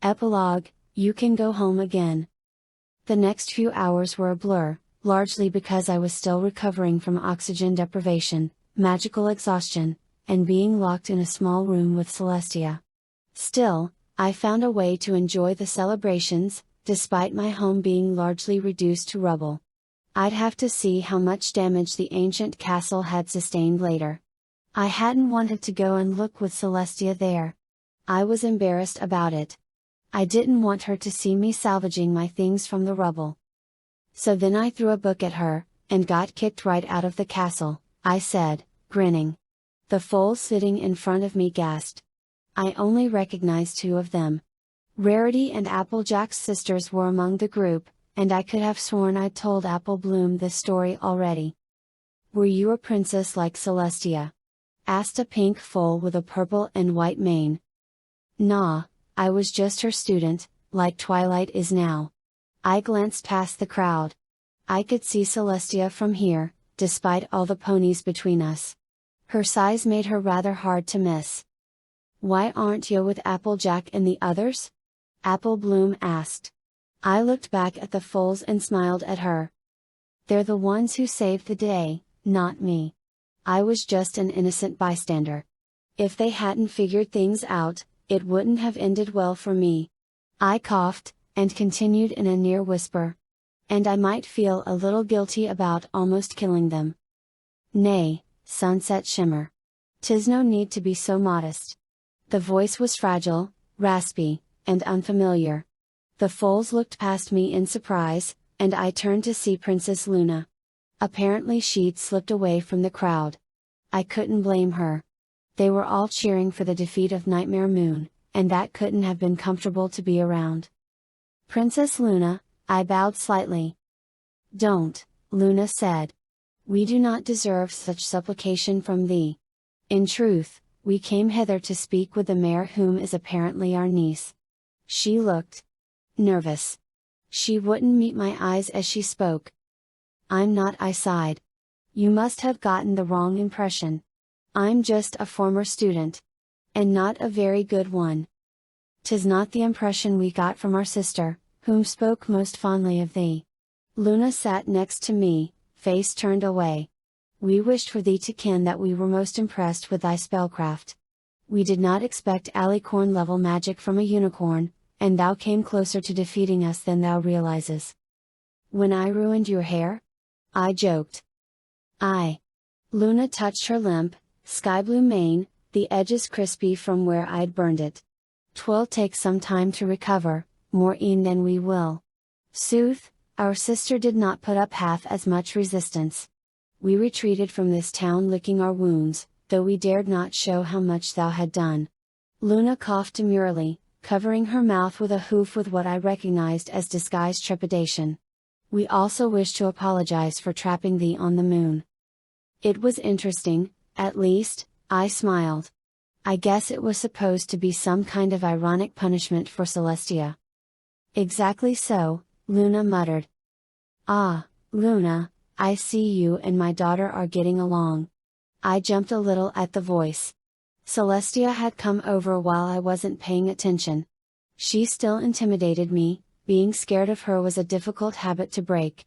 Epilogue, you can go home again. The next few hours were a blur, largely because I was still recovering from oxygen deprivation, magical exhaustion, and being locked in a small room with Celestia. Still, I found a way to enjoy the celebrations, despite my home being largely reduced to rubble. I'd have to see how much damage the ancient castle had sustained later. I hadn't wanted to go and look with Celestia there. I was embarrassed about it. I didn't want her to see me salvaging my things from the rubble. So then I threw a book at her, and got kicked right out of the castle, I said, grinning. The foals sitting in front of me gasped. I only recognized two of them. Rarity and Applejack's sisters were among the group, and I could have sworn I'd told Apple Bloom this story already. Were you a princess like Celestia? Asked a pink foal with a purple and white mane. Nah, I was just her student, like Twilight is now. I glanced past the crowd. I could see Celestia from here, despite all the ponies between us. Her size made her rather hard to miss. Why aren't you with Applejack and the others? Apple Bloom asked. I looked back at the foals and smiled at her. They're the ones who saved the day, not me. I was just an innocent bystander. If they hadn't figured things out, it wouldn't have ended well for me. I coughed, and continued in a near whisper. And I might feel a little guilty about almost killing them. Nay, Sunset Shimmer. 'Tis no need to be so modest. The voice was fragile, raspy, and unfamiliar. The foals looked past me in surprise, and I turned to see Princess Luna. Apparently she'd slipped away from the crowd. I couldn't blame her. They were all cheering for the defeat of Nightmare Moon, and that couldn't have been comfortable to be around. Princess Luna, I bowed slightly. Don't, Luna said. We do not deserve such supplication from thee. In truth, we came hither to speak with the mare whom is apparently our niece. She looked nervous. She wouldn't meet my eyes as she spoke. I'm not, I sighed. You must have gotten the wrong impression. I'm just a former student. And not a very good one. 'Tis not the impression we got from our sister, whom spoke most fondly of thee. Luna sat next to me, face turned away. We wished for thee to ken that we were most impressed with thy spellcraft. We did not expect alicorn level magic from a unicorn, and thou came closer to defeating us than thou realizes. When I ruined your hair? I joked. Luna touched her limp, sky blue mane, the edges crispy from where I'd burned it. 'Twill take some time to recover, more e'en than we will. Sooth, our sister did not put up half as much resistance. We retreated from this town licking our wounds, though we dared not show how much thou had done. Luna coughed demurely, covering her mouth with a hoof with what I recognized as disguised trepidation. We also wish to apologize for trapping thee on the moon. It was interesting, at least, I smiled. I guess it was supposed to be some kind of ironic punishment for Celestia. Exactly so, Luna muttered. Ah, Luna, I see you and my daughter are getting along. I jumped a little at the voice. Celestia had come over while I wasn't paying attention. She still intimidated me, being scared of her was a difficult habit to break.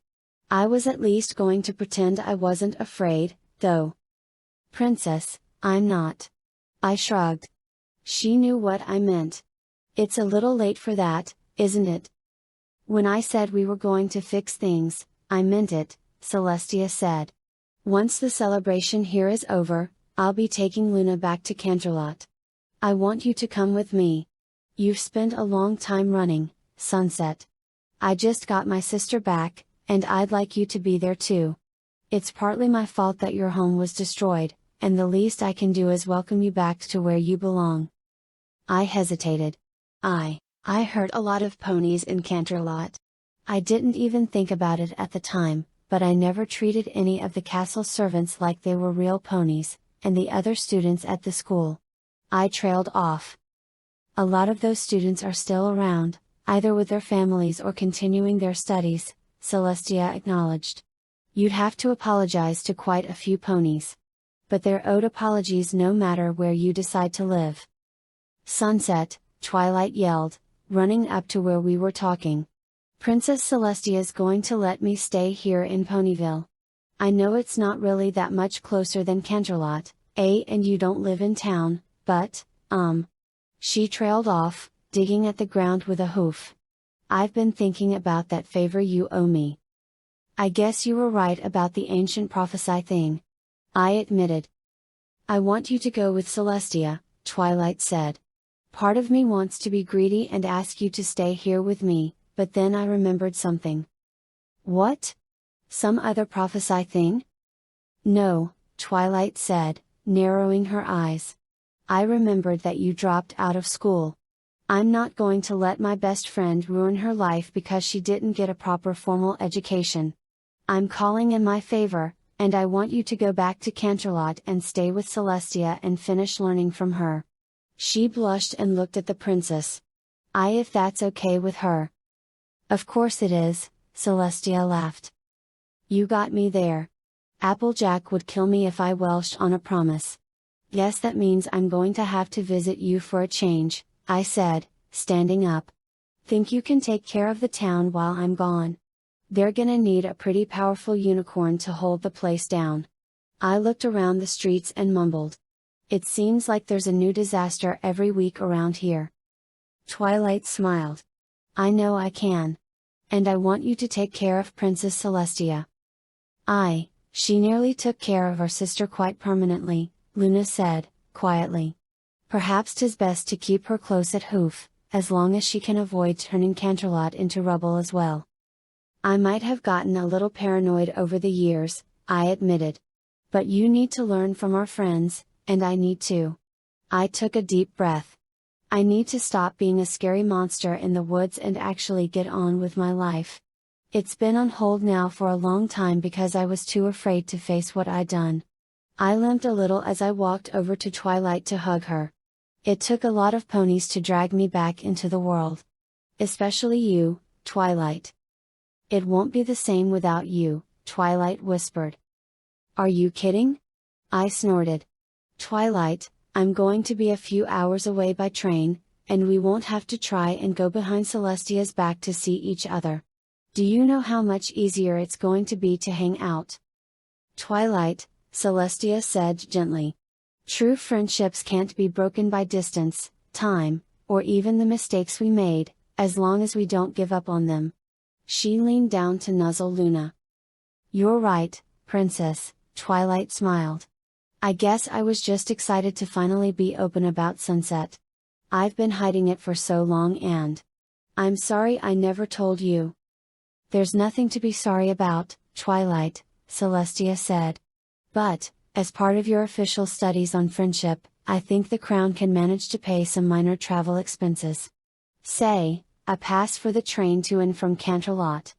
I was at least going to pretend I wasn't afraid, though. Princess, I'm not. I shrugged. She knew what I meant. It's a little late for that, isn't it? When I said we were going to fix things, I meant it, Celestia said. Once the celebration here is over, I'll be taking Luna back to Canterlot. I want you to come with me. You've spent a long time running, Sunset. I just got my sister back, and I'd like you to be there too. It's partly my fault that your home was destroyed, and the least I can do is welcome you back to where you belong. I hesitated. I heard a lot of ponies in Canterlot. I didn't even think about it at the time, but I never treated any of the castle servants like they were real ponies, and the other students at the school. I trailed off. A lot of those students are still around, either with their families or continuing their studies, Celestia acknowledged. You'd have to apologize to quite a few ponies. But they're owed apologies no matter where you decide to live. Sunset, Twilight yelled, running up to where we were talking. Princess Celestia is going to let me stay here in Ponyville. I know it's not really that much closer than Canterlot, and you don't live in town, but, She trailed off, digging at the ground with a hoof. I've been thinking about that favor you owe me. I guess you were right about the ancient prophesy thing. I admitted. I want you to go with Celestia, Twilight said. Part of me wants to be greedy and ask you to stay here with me, but then I remembered something. What? Some other prophesy thing? No, Twilight said, narrowing her eyes. I remembered that you dropped out of school. I'm not going to let my best friend ruin her life because she didn't get a proper formal education. I'm calling in my favor, and I want you to go back to Canterlot and stay with Celestia and finish learning from her. She blushed and looked at the princess. If that's okay with her. Of course it is, Celestia laughed. You got me there. Applejack would kill me if I welched on a promise. Yes, that means I'm going to have to visit you for a change, I said, standing up. Think you can take care of the town while I'm gone? They're gonna need a pretty powerful unicorn to hold the place down. I looked around the streets and mumbled. It seems like there's a new disaster every week around here. Twilight smiled. I know I can. And I want you to take care of Princess Celestia. She nearly took care of our sister quite permanently, Luna said, quietly. Perhaps 'tis best to keep her close at hoof, as long as she can avoid turning Canterlot into rubble as well. I might have gotten a little paranoid over the years, I admitted. But you need to learn from our friends, and I need to. I took a deep breath. I need to stop being a scary monster in the woods and actually get on with my life. It's been on hold now for a long time because I was too afraid to face what I'd done. I limped a little as I walked over to Twilight to hug her. It took a lot of ponies to drag me back into the world. Especially you, Twilight. It won't be the same without you, Twilight whispered. Are you kidding? I snorted. Twilight, I'm going to be a few hours away by train, and we won't have to try and go behind Celestia's back to see each other. Do you know how much easier it's going to be to hang out? Twilight, Celestia said gently. True friendships can't be broken by distance, time, or even the mistakes we made, as long as we don't give up on them. She leaned down to nuzzle Luna. You're right, Princess, Twilight smiled. I guess I was just excited to finally be open about Sunset. I've been hiding it for so long and I'm sorry I never told you. There's nothing to be sorry about, Twilight, Celestia said. But, as part of your official studies on friendship, I think the Crown can manage to pay some minor travel expenses. Say, a pass for the train to and from Canterlot.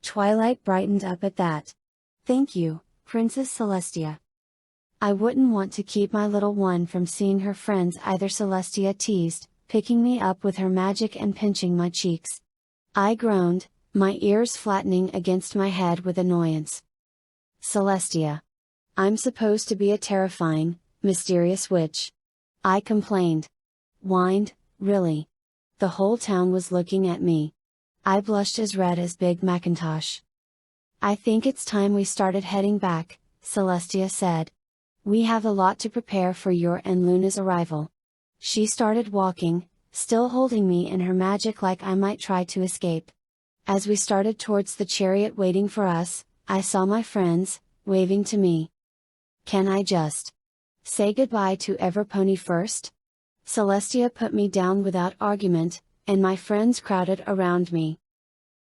Twilight brightened up at that. Thank you, Princess Celestia. I wouldn't want to keep my little one from seeing her friends either, Celestia teased, picking me up with her magic and pinching my cheeks. I groaned, my ears flattening against my head with annoyance. Celestia. I'm supposed to be a terrifying, mysterious witch. I complained. Whined, really? The whole town was looking at me. I blushed as red as Big Macintosh. I think it's time we started heading back, Celestia said. We have a lot to prepare for your and Luna's arrival. She started walking, still holding me in her magic like I might try to escape. As we started towards the chariot waiting for us, I saw my friends, waving to me. Can I just say goodbye to Everpony first? Celestia put me down without argument, and my friends crowded around me.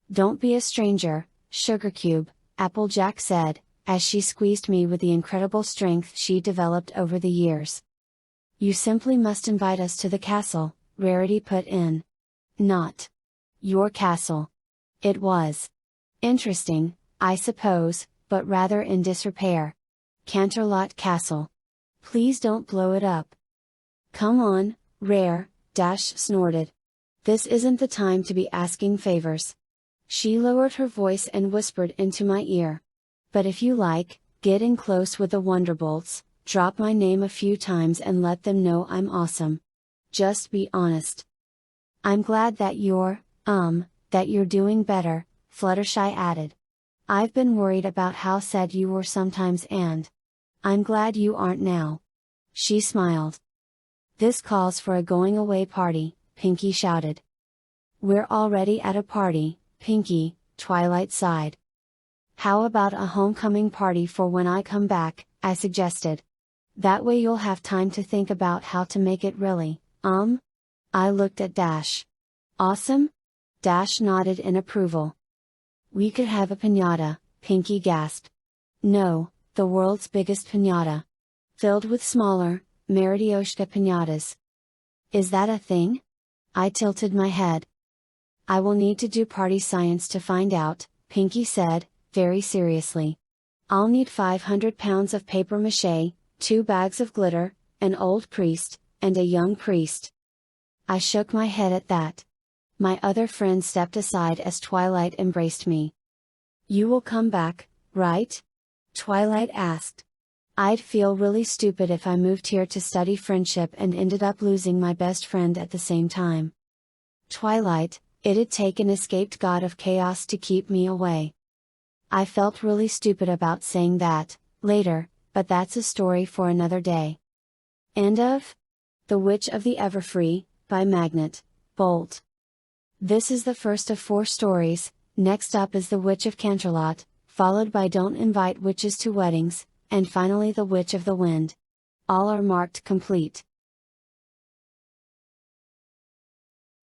Don't be a stranger, Sugarcube, Applejack said, as she squeezed me with the incredible strength she developed over the years. You simply must invite us to the castle, Rarity put in. Not your castle. It was interesting, I suppose, but rather in disrepair. Canterlot Castle. Please don't blow it up. Come on, Rare, Dash snorted. This isn't the time to be asking favors. She lowered her voice and whispered into my ear. But if you like, get in close with the Wonderbolts, drop my name a few times and let them know I'm awesome. Just be honest. I'm glad that you're doing better, Fluttershy added. I've been worried about how sad you were sometimes and I'm glad you aren't now. She smiled. This calls for a going away party, Pinkie shouted. We're already at a party, Pinkie, Twilight sighed. How about a homecoming party for when I come back, I suggested. That way you'll have time to think about how to make it really, I looked at Dash. Awesome? Dash nodded in approval. We could have a piñata, Pinkie gasped. No, the world's biggest piñata. Filled with smaller, Maridioshka piñatas. Is that a thing? I tilted my head. I will need to do party science to find out, Pinkie said, very seriously. I'll need 500 pounds of paper mache, 2 bags of glitter, an old priest, and a young priest. I shook my head at that. My other friend stepped aside as Twilight embraced me. You will come back, right? Twilight asked. I'd feel really stupid if I moved here to study friendship and ended up losing my best friend at the same time. Twilight, it'd take an escaped god of chaos to keep me away. I felt really stupid about saying that, later, but that's a story for another day. End of The Witch of the Everfree, by Magnet, Bolt. This is the first of 4 stories. Next up is The Witch of Canterlot, followed by Don't Invite Witches to Weddings, and finally The Witch of the Wind. All are marked complete.